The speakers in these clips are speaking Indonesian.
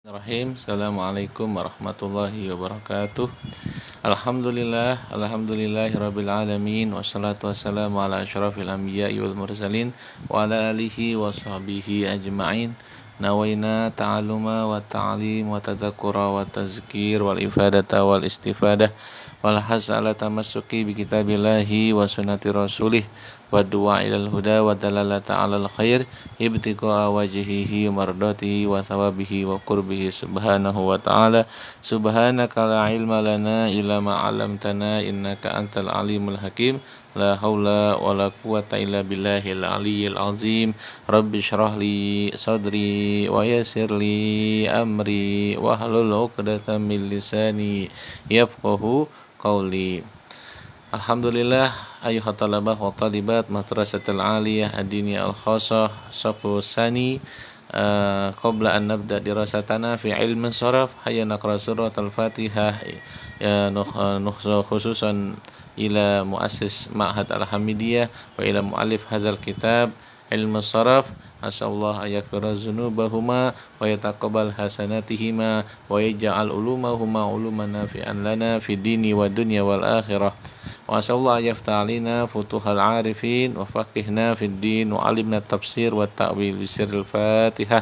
Bismillahirrahmanirrahim. Assalamualaikum warahmatullahi wabarakatuh. Alhamdulillahirabbil alamin wassalatu wassalamu ala asyrafil anbiya'i wal mursalin wa ala alihi wa sahbihi ajma'in. Nawaina ta'aluma wa ta'lim wa tadzakkura wa tazkir wal ifadata wal istifadah wal hasala tamassuki bi kitabillahi wa sunnati rasulih wa du'a ilal huda wa dalalata 'alal khair ibtiqa wajhihi mardatihi wa thawabihi wa qurbihi subhanahu wa ta'ala. Subhanaka la ilma lana illa ma 'allamtana innaka antal alimul hakim. La haula wa la quwata illa billahil aliyyil azim. Rabbi shrah li sadri wa yassir li amri wa hlul 'uqdatam min lisani yafqahu qawli. Alhamdulillah, ayuhat talabah wa talibat madrasatul aliyah ad-diniyah al-khassah safu sani. Qabla an nabda dirasatana fi ilmin saraf, hayya naqra surat al-fatihah khususan ila muassis ma'had al-hamidiyah wa ila mu'allif hadzal kitab ilmu saraf. Asallahu ayaghfira dzunubahuma wa yataqabbal hasanatihima wa yaj'al ulumahuma uluman nafi'an lana fid dini wa dunya wal akhirah. Wa asallahu ayaftah alina futuhal arifin wa faqihna fid din wa alimna tafsir wa ta'wil bi sirril Fatihah.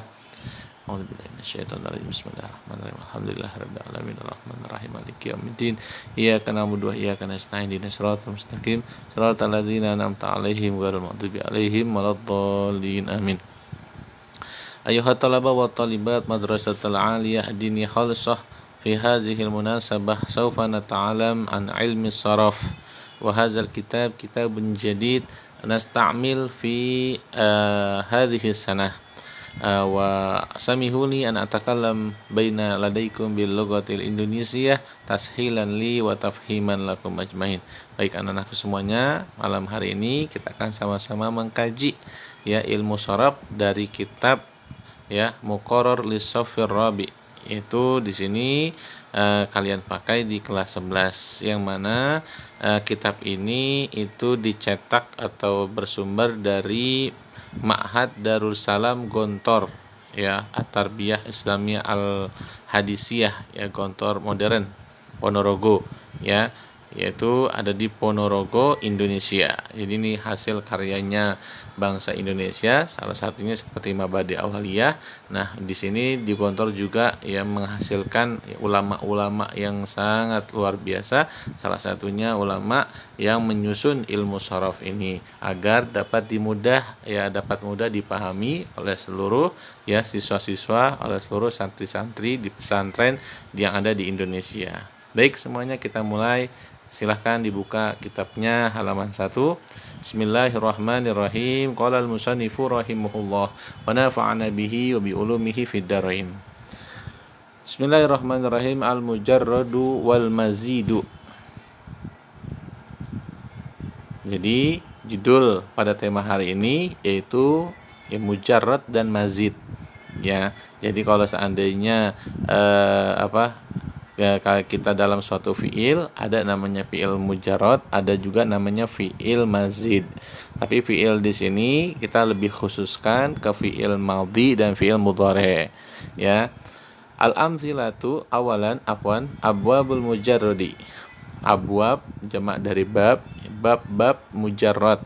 A'udzubillahi minasyaitonir rajim. Bismillahirrahmanirrahim. Alhamdulillahirabbil alamin arrahmanir rahim maliki yaumiddin. Iyyaka na'budu wa iyyaka nasta'in ihdinas siratal mustaqim siratal ladzina an'amta 'alaihim ghairil maghdubi 'alaihim waladdallin. Amin. Ayuhat talaba wa talibat madrasatul aliyah ad-diniyah khalsah. Fi hadhil munasabah sawfa nata'alam an ilmi saraf wa hadzal kitab kitabun jadid nasta'mil fi hadhihi sanah. Wa samihuni an atakallam baina ladaikum bil lughatil indonesia tashilan li wa tafhiman lakum ajmain. Baik anak-anakku semuanya, malam hari ini kita akan sama-sama mengkaji ya ilmu sharaf dari kitab ya Muqarrar lis-shaffir rabi. Itu di sini kalian pakai di kelas 11 yang mana kitab ini itu dicetak atau bersumber dari Ma'had Darul Salam Gontor ya At-Tarbiyah Islamiyah Al-Hadisiyah ya Gontor Modern Ponorogo ya, yaitu ada di Ponorogo, Indonesia. Jadi ini hasil karyanya bangsa Indonesia, salah satunya seperti Mabadi Awaliyah. Nah, di sini di Gontor juga ya menghasilkan ya, ulama-ulama yang sangat luar biasa. Salah satunya ulama yang menyusun ilmu sharaf ini agar dapat dapat mudah dipahami oleh seluruh ya siswa-siswa, oleh seluruh santri-santri di pesantren yang ada di Indonesia. Baik, semuanya kita mulai. Silahkan dibuka kitabnya halaman 1. Bismillahirrahmanirrahim. Qala al-musannifu rahimahullah wa nafa'ana bihi wa bi ulumihi fid dharain. Bismillahirrahmanirrahim. Al-mujarradu wal mazidu. Jadi judul pada tema hari ini yaitu ya, mujarrad dan mazid. Ya, jadi kalau seandainya kita dalam suatu fiil ada namanya fiil mujarrad, ada juga namanya fiil mazid. Tapi fiil di sini kita lebih khususkan ke fiil madhi dan fiil mudhari. Ya. Al-amthilatu awalan abwabul mujarradi. Abwab jamak dari bab mujarrad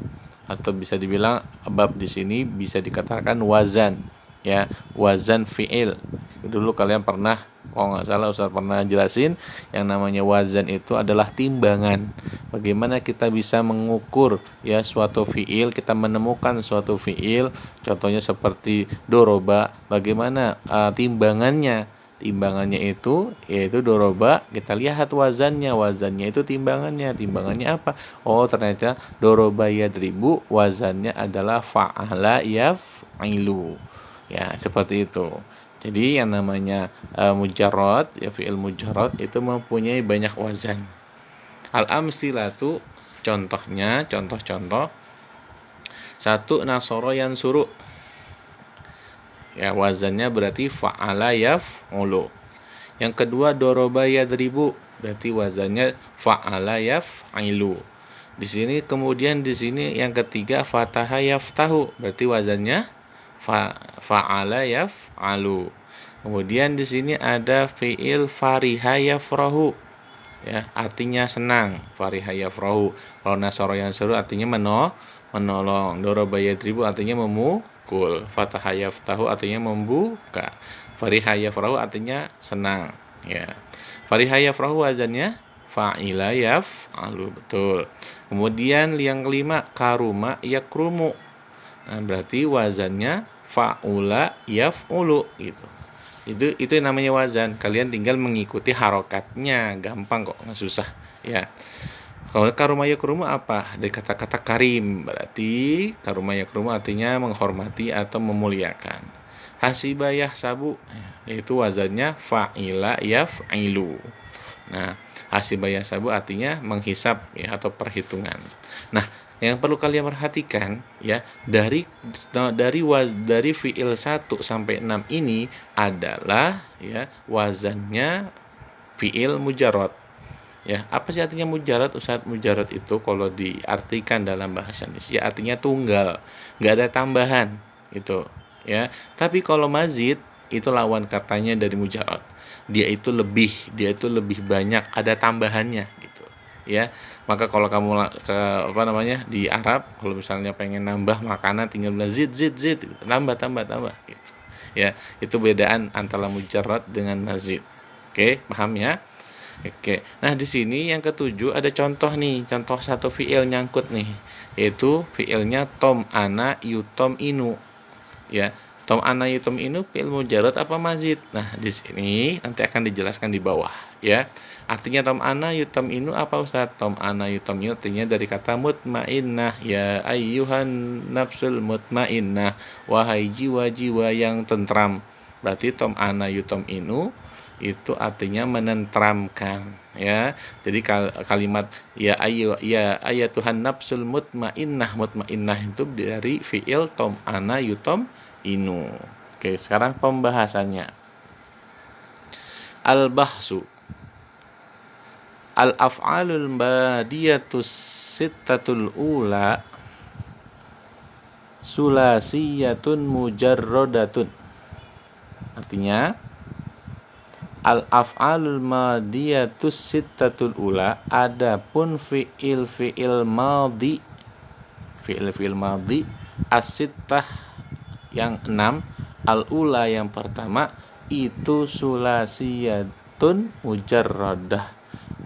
atau bisa dibilang bab di sini bisa dikatakan wazan. Ya, wazan fiil. Dulu kalian pernah, kalau nggak salah Ustaz pernah jelasin yang namanya wazan itu adalah timbangan. Bagaimana kita bisa mengukur ya suatu fiil, kita menemukan suatu fiil, contohnya seperti doroba, bagaimana timbangannya? Timbangannya itu yaitu doroba, kita lihat wazannya itu timbangannya apa? Oh, ternyata doroba yadribu wazannya adalah fa'ala yaf'ilu. Ya, seperti itu. Jadi yang namanya mujarrad, ya fi'il mujarrad itu mempunyai banyak wazan. Al-amsilatu contohnya, contoh-contoh. 1 nasara yansuru. Ya, wazannya berarti fa'ala yaf'ulu. Yang kedua doroba yadribu, berarti wazannya fa'ala yaf'ilu. Di sini kemudian di sini yang ketiga fataha yaftahu, berarti wazannya fa'ala yaf'alu. Kemudian di sini ada fiil fariha yafrahu, ya, artinya senang. Fariha yafrahu. Kalau nasara yansuru artinya menolong. Daraba yadribu artinya memukul. Fataha yaftahu artinya membuka. Fariha yafrahu artinya senang, ya. Fariha yafrahu wazannya fa'ila yaf'alu, betul. Kemudian yang kelima karuma yakrumu. Nah, berarti wazannya fa'ula yaf'ulu gitu. Itu yang namanya wazan. Kalian tinggal mengikuti harokatnya, gampang kok, nggak susah, ya. Kalau karuma yakrumu apa? Dari kata-kata karim, berarti karuma yakrumu artinya menghormati atau memuliakan. Hasiba yahsabu, yaitu wazannya fa'ila yaf'ilu. Nah, hasiba yahsabu artinya menghisap, ya, atau perhitungan. Nah, yang perlu kalian perhatikan, ya, dari fiil 1 sampai 6 ini adalah, ya, wazannya fiil mujarrad. Ya, apa sih artinya mujarrad? Ustaz, mujarrad itu kalau diartikan dalam bahasa Indonesia artinya tunggal, nggak ada tambahan itu, ya. Tapi kalau mazid itu lawan katanya dari mujarrad. Dia itu lebih banyak, ada tambahannya gitu, ya. Maka kalau kamu di Arab, kalau misalnya pengen nambah makanan tinggal bilang zid zid zid gitu. Tambah tambah tambah gitu. Ya, itu bedaan antara mujarrad dengan mazid. Oke, paham ya? Oke. Nah, di sini yang ketujuh ada contoh nih, contoh satu fiil nyangkut nih, yaitu fiilnya tom ana yutom inu. Ya, tom ana yutom inu fiil mujarrad apa mazid? Nah, di sini nanti akan dijelaskan di bawah, ya. Artinya tom ana yutom inu apa Ustaz? Tom ana yutom inu artinya dari kata mutmainnah, ya ayyuhan nafsul mutmainnah, wahai jiwa-jiwa yang tentram. Berarti tom ana yutom inu itu artinya menentramkan, ya. Jadi kalimat ya Tuhan nafsul mutmainnah, mutmainnah itu dari fiil tom ana yutom inu. Oke, sekarang pembahasannya. Al-bahsu al-af'alul badiyatus sittatul ula sulasiyatun mujarradatun. Artinya al-af'alul madiyatus sittatul ula, adapun fiil madhi, fiil madhi as-sittah yang 6, al-ula yang pertama itu sulasiyatun mujarradah,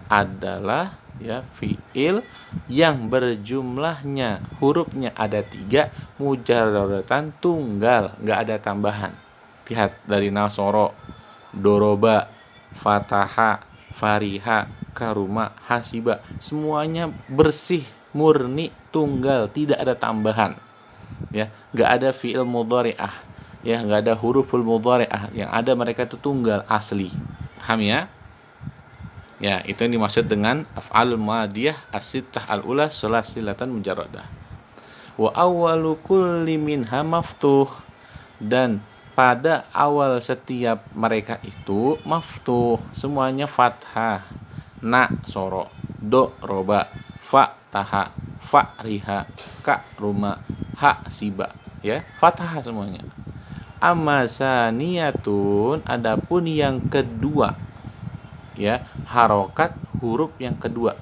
adalah, ya, fiil yang berjumlahnya hurufnya ada 3, mujarradatan tunggal, nggak ada tambahan. Lihat dari nasoro, doroba, fataha, fariha, karuma, hasiba, semuanya bersih, murni, tunggal, tidak ada tambahan, ya. Nggak ada fiil mudhari'ah, ya, nggak ada huruful mudhari'ah, yang ada mereka itu tunggal asli. Paham ya? Ya, itu yang dimaksud dengan af'al madiyah as-sittah al-ula sulasilatan mujarradah. Wa awwalu kulli minha maftuh, dan pada awal setiap mereka itu maftuh, semuanya fathah. Na soro, do roba, fa taha, fa riha, ka ruma, ha siba, ya, fathah semuanya. Amma saniyatun, adapun yang kedua, ya, harokat huruf yang kedua,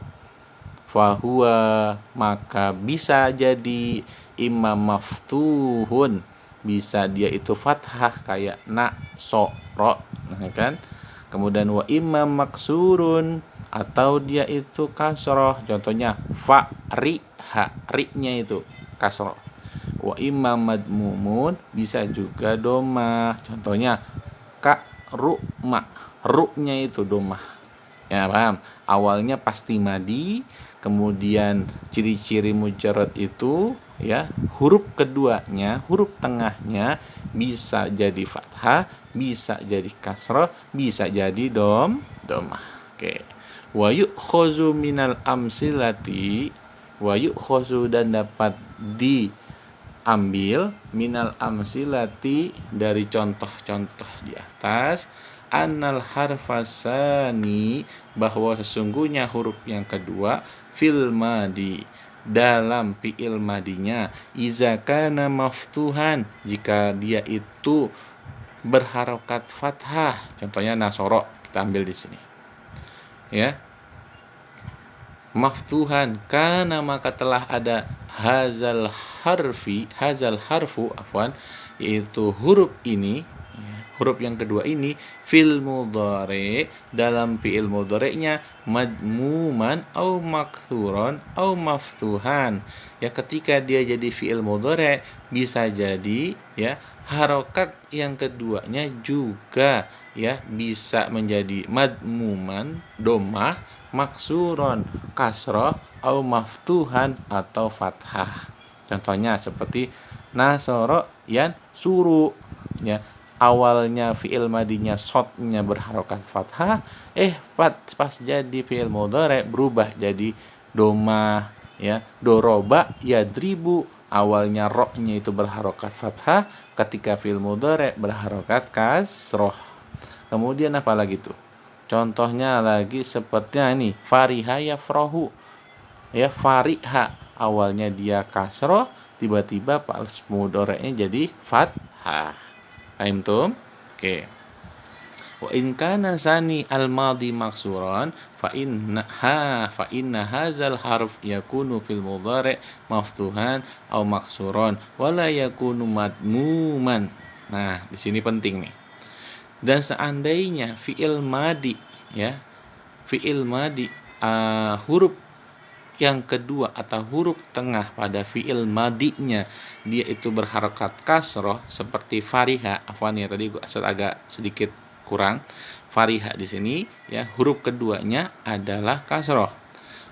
fahuwa, maka bisa jadi imam maftuhun, bisa dia itu fathah kayak na so ro, kan. Kemudian wa imam maksurun, atau dia itu kasroh, contohnya fa ri ha, ri-nya itu kasroh. Wa imam madmumun, bisa juga domah, contohnya ka ru ma, ru-nya itu domah. Ya, paham? Awalnya pasti madi, kemudian ciri-ciri mujarrad itu, ya, huruf keduanya, huruf tengahnya bisa jadi fathah, bisa jadi kasrah, bisa jadi domah. Oke. Wa yu'khazu minal amsilati, wa yu'khazu, dan dapat diambil minal amsilati, dari contoh-contoh di atas, annal harfasani, bahwa sesungguhnya huruf yang kedua, fil madi, dalam fi'il madinya, iza kana maftuhan, jika dia itu berharokat fathah. Contohnya nasoro kita ambil di sini. Ya, maftuhan kana maka telah ada hazal harfu afwan, yaitu huruf ini, huruf yang kedua ini fil mudhari dalam fi'il mudhari'nya madmuman au makthuron au maftuhan. Ya, ketika dia jadi fi'il mudhari bisa jadi ya harokat yang keduanya juga ya bisa menjadi madmuman domah, maksuron kasroh, au maftuhan atau fathah. Contohnya seperti nasoro yan suru, ya, awalnya fi'il madinya sotnya berharokat fathah, pas jadi fi'il mudhari berubah jadi domah, ya, doroba yadribu, awalnya roknya itu berharokat fathah, ketika fi'il mudhari berharokat kasroh. Kemudian apa lagi tuh? Contohnya lagi sepertinya ini fariha yafrahu, ya, fariha awalnya dia kasroh, tiba-tiba pas mudhari'nya jadi fathah. Paham tuh? Oke. Wa in kana sani al-madi maksuran fa inna hadzal harf yakunu fil mudhari' maftuhan au maksuran wala yakunu madmuman. Nah, di sini penting nih. Dan seandainya fi'il madi, ya, fi'il madi huruf yang kedua atau huruf tengah pada fi'il madinya dia itu berharokat kasroh seperti fariha, afwan ya, tadi agak sedikit kurang. Fariha di sini ya huruf keduanya adalah kasroh.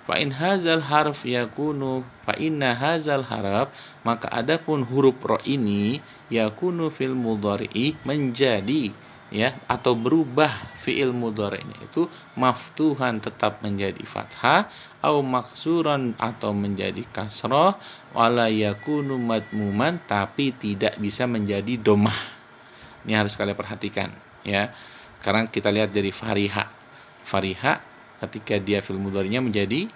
Fa in hazal harf yakunu fa inna hazal harf, maka adapun huruf ro ini yakunu fil mudhari'i menjadi, ya, atau berubah fi'il mudhari'nya itu maftuhan tetap menjadi fathah, au maksuran atau menjadi kasroh, wala yakunu madmuman tapi tidak bisa menjadi domah. Ini harus kalian perhatikan, ya. Sekarang kita lihat dari fariha. Fariha ketika dia fi'il mudhari'nya menjadi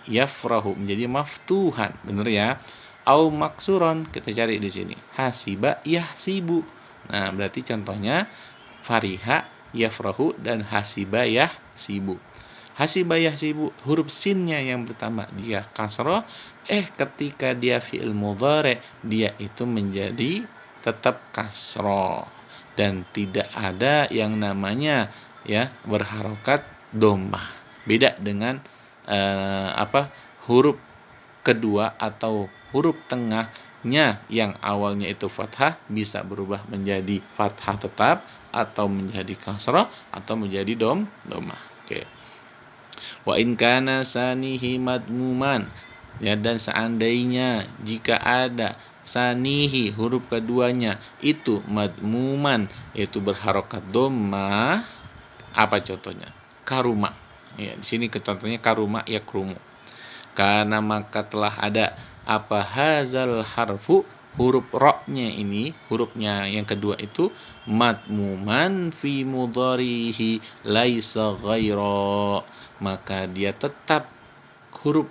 yafrahu, menjadi maftuhan, benar ya. Au maksuron kita cari di sini. Hasiba yahsibu. Nah, berarti contohnya fariha yafrahu dan hasiba yahsibu. Hasiba yahsibu huruf sinnya yang pertama dia kasroh, ketika dia fi'il mudhari dia itu menjadi tetap kasroh dan tidak ada yang namanya ya berharokat domah. Beda dengan huruf kedua atau huruf tengahnya yang awalnya itu fathah bisa berubah menjadi fathah tetap atau menjadi kasrah atau menjadi domah. Oke. Wa in kana sanihi madmuman, ya, dan seandainya jika ada sanihi huruf keduanya itu madmuman yaitu berharokat domah, apa contohnya? Karuma. Ya, di sini contohnya karuma yakrumu. Karena maka telah ada apa hazal harfu huruf ro-nya ini, hurufnya yang kedua itu madmuman fi mudharihi laisa ghaira, maka dia tetap huruf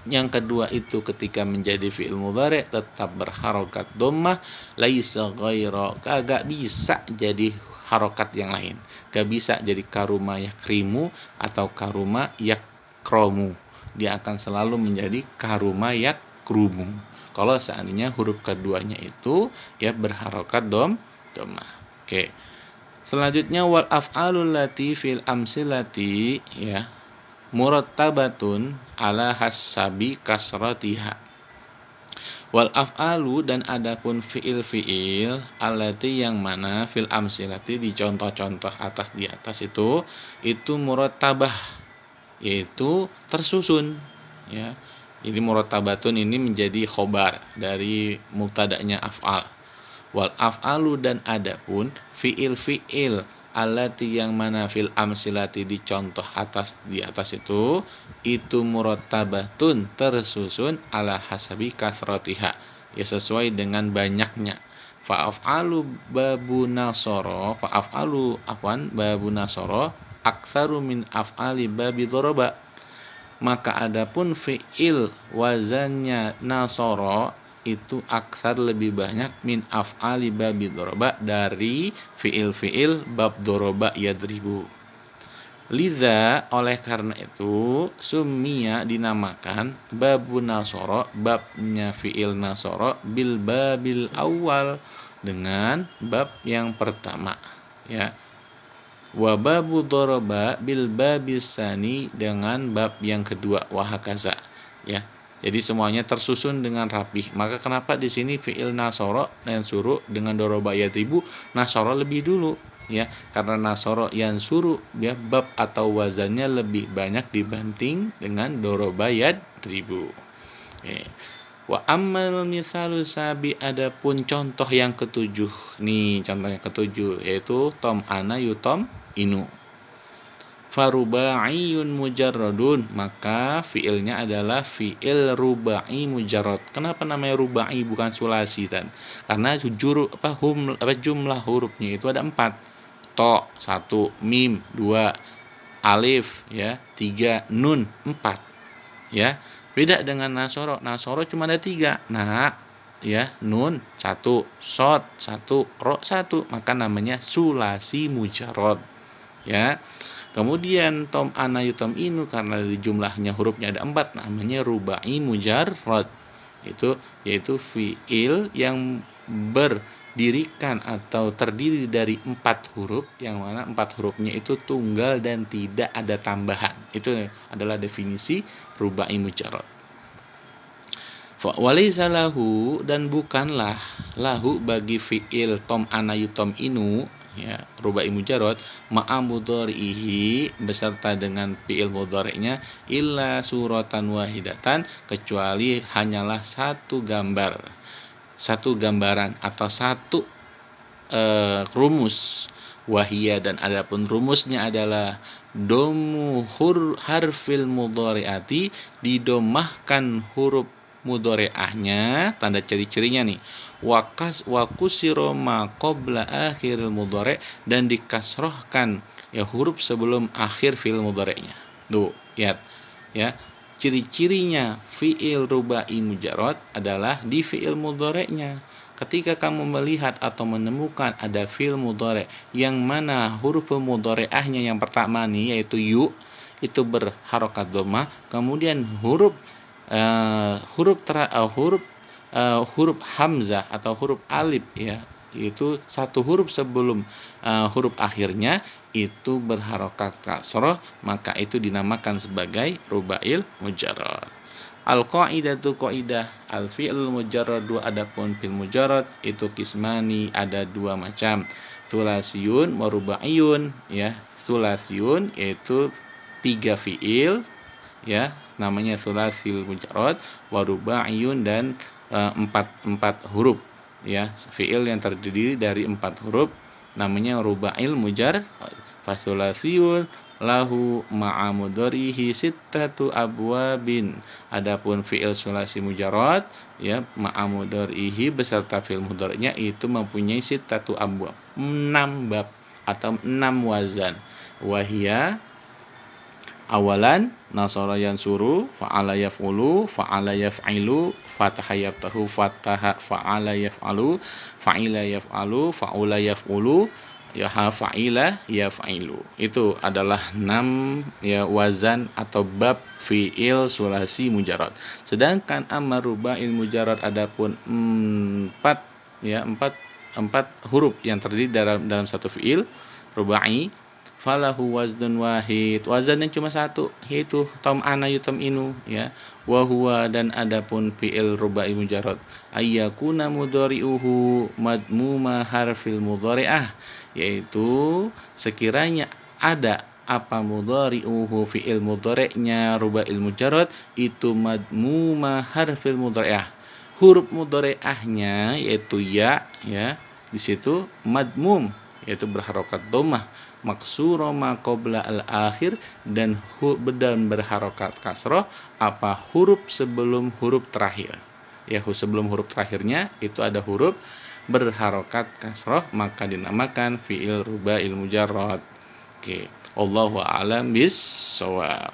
yang kedua itu ketika menjadi fi'il mudhari tetap berharokat dhammah laisa ghaira, kagak bisa jadi harokat yang lain, gak bisa jadi karuma yakrimu atau karuma yakromu, dia akan selalu menjadi karuma yakrumu kalau seandainya huruf keduanya itu ya berharokat dhammah. Oke. Selanjutnya wal af'alul lati fil amsilati, ya, murattabatun ala hasabi kasratiha. Wal af'alu dan adapun fiil allati yang mana fil amsilati di contoh-contoh di atas itu murattabah yaitu tersusun, ya. Jadi murattabatun ini menjadi khobar dari mubtada'nya af'al. Wal af'alu dan adapun fiil allati yang mana fil amsilati di contoh di atas itu murattabatun tersusun ala hasabi kasratiha, ya sesuai dengan banyaknya. Fa'af'alu babu nasoro aktsaru min af'ali babi dhoroba, maka adapun fi'il wazannya nasoro itu aksar lebih banyak min af'ali babi doroba dari fiil-fiil bab doroba yadribu. Liza oleh karena itu summiya dinamakan babu nasoro, babnya fiil nasoro, bil babil awal, dengan bab yang pertama, ya. Wa babu doroba bil babis sani, dengan bab yang kedua, wahakaza, ya. Jadi semuanya tersusun dengan rapih. Maka kenapa di sini fiil nasoro dan suruh dengan doroba yadribu, nasoro lebih dulu, ya, karena nasoro yang suruh, ya, bab atau wazannya lebih banyak dibanding dengan doroba yadribu. Wa ammal misalu sabi, adapun contoh yang ketujuh. Nih contoh yang ketujuh, yaitu tom ana yutom inu. Faruba'iyun mujarradun, maka fiilnya adalah fiil ruba'i mujarrad. Kenapa namanya ruba'i bukan sulasi kan? Karena jumlah hurufnya itu ada 4. To 1, mim 2, alif, ya 3, nun 4, ya. Beda dengan nasoro. Nasoro cuma ada 3. Nah, ya, nun 1, sod 1, ro 1, maka namanya sulasi mujarrad, ya. Kemudian tom ana yutom inu, karena di jumlahnya hurufnya ada 4, namanya rubai mujarrad. Itu yaitu fiil yang berdirikan atau terdiri dari 4 huruf, yang mana 4 hurufnya itu tunggal dan tidak ada tambahan. Itu adalah definisi rubai mujarrad. Walaysa lahu, dan bukanlah lahu bagi fiil tom ana yutom inu, ya, rubai mujarrad, ma'a mudharihi, beserta dengan fiil mudhari'nya, illa suratan wahidatan, kecuali hanyalah satu gambaran atau satu rumus. Wahia, dan adapun rumusnya adalah domu harfil mudhari'ati, didomahkan huruf mudhari'ahnya, tanda ciri-cirinya nih, wakusiro ma qabla akhiril mudhari', dan dikasrohkan, ya, huruf sebelum akhir fiil mudhari'nya. Tuh, lihat, ya. Ciri-cirinya fiil rubai mujarrad adalah di fiil mudhari'nya. Ketika kamu melihat atau menemukan ada fiil mudhari' yang mana huruf mudhari'ahnya yang pertama nih, yaitu yu, itu berharokat dhammah, kemudian huruf hamzah atau huruf alif, ya, itu satu huruf sebelum huruf akhirnya itu berharokat kasroh, maka itu dinamakan sebagai rubail mujarrad. Al-qaidatu qaidah, al-fi'l mujarrad, adapun fi'il mujarrad itu kismani, ada 2 macam. Thulasiyun wa rubaiyun, ya. Thulasiyun yaitu 3 fi'il, ya, namanya thulasil mujarrad, wa rubaiyun, dan 4 huruf, ya. Fi'il yang terdiri dari 4 huruf namanya rubail mujarrad. Fasulasiyun lahu ma'a mudharihi sittatu abwabin, adapun fi'il sulasi mujarrad, ya, ma'a mudharihi beserta fi'il mudhari'nya itu mempunyai sittatu abwab, 6 bab atau 6 wazan. Wahia, awalan nasara yansuru, fa'ala yaf'ulu, fa'ala yaf'ilu, fataha yaftahu, fataha fa'ala yaf'alu, fa'ila yaf'alu, fa'ula yaf'ulu, ya, fa'ila yaf'ilu. Itu adalah 6, ya, wazan atau bab fi'il sulasi mujarrad. Sedangkan amma rubail mujarrad, adapun 4, ya, 4 huruf yang terdiri dalam satu fi'il rubai, falahu waznun wahid, wazannya cuma 1, yaitu tom ana yutom inu, ya. Wa huwa, dan adapun fi'il rubai mujarrad, ayyakuna mudhari'uhu madmuma harfil mudhari'ah, yaitu sekiranya ada apa mudhari'uhu, fi'il mudhari'nya rubail mujarrad itu madmuma harfil mudhari'ah, huruf mudhari'ahnya yaitu ya, di situ madmum, yaitu berharokat dhammah, maksuro ma qabla al-akhir, dan berharokat kasroh apa huruf sebelum huruf terakhir, ya, sebelum huruf terakhirnya itu ada huruf berharokat kasroh, maka dinamakan fi'il rubail mujarrad. Oke, Allahu a'lam bis-shawab.